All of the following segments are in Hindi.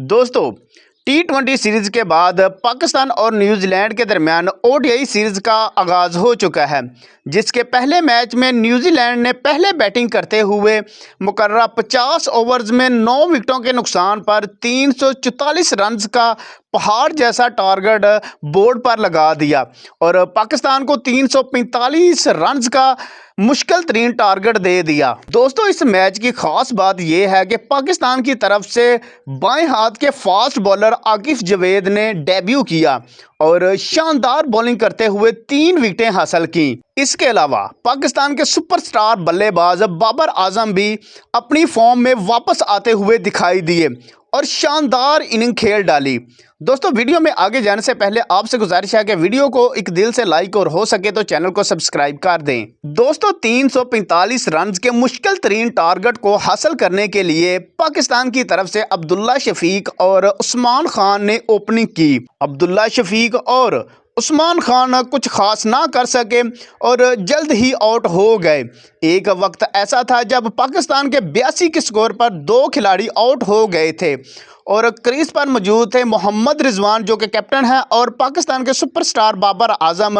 दोस्तों, T20 सीरीज के बाद पाकिस्तान और न्यूजीलैंड के दरमियान ओडीआई सीरीज का आगाज़ हो चुका है, जिसके पहले मैच में न्यूजीलैंड ने पहले बैटिंग करते हुए मुकर्रर 50 ओवर्स में 9 विकेटों के नुकसान पर 344 रन्स का पहाड़ जैसा टारगेट बोर्ड पर लगा दिया और पाकिस्तान को 345 रन्स का मुश्किल तरीन टारगेट दे दिया। दोस्तों, इस मैच की खास बात यह है कि पाकिस्तान की तरफ से बाएं हाथ के फास्ट बॉलर आकिफ जवेद ने डेब्यू किया और शानदार बॉलिंग करते हुए 3 विकेटें हासिल की। इसके अलावा पाकिस्तान के सुपरस्टार बल्लेबाज बाबर आजम भी अपनी फॉर्म में वापस आते हुए दिखाई दिए और शानदार इनिंग खेल डाली। दोस्तों, वीडियो में आगे जाने से पहले आपसे गुजारिश है कि वीडियो को एक दिल से लाइक और हो सके तो चैनल को सब्सक्राइब कर दें। दोस्तों, 345 रन के मुश्किल तरीन टारगेट को हासिल करने के लिए पाकिस्तान की तरफ से अब्दुल्ला शफीक और उस्मान खान ने ओपनिंग की। अब्दुल्ला शफीक और उस्मान खान कुछ खास ना कर सके और जल्द ही आउट हो गए। एक वक्त ऐसा था जब पाकिस्तान के 82 के स्कोर पर 2 खिलाड़ी आउट हो गए थे और क्रीज पर मौजूद थे मोहम्मद रिजवान, जो कि कैप्टन है, और पाकिस्तान के सुपरस्टार बाबर आजम।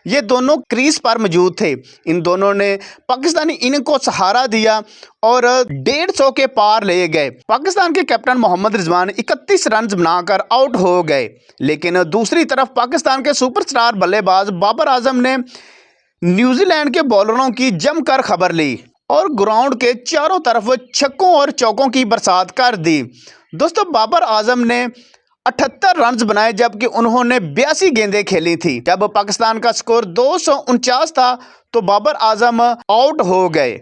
ये दोनों क्रीज पर मौजूद थे। इन दोनों ने पाकिस्तानी इनिंग को सहारा दिया और 150 के पार ले गए। पाकिस्तान के कैप्टन मोहम्मद रिजवान 31 रन बनाकर आउट हो गए, लेकिन दूसरी तरफ पाकिस्तान के सुपरस्टार बल्लेबाज बाबर आजम ने न्यूजीलैंड के बॉलरों की जमकर खबर ली और ग्राउंड के चारों तरफ छक्कों और चौकों की बरसात कर दी। दोस्तों, बाबर आजम ने 78 रन बनाए जबकि उन्होंने 82 गेंदें खेली थी। जब पाकिस्तान का स्कोर 249 था तो बाबर आजम आउट हो गए।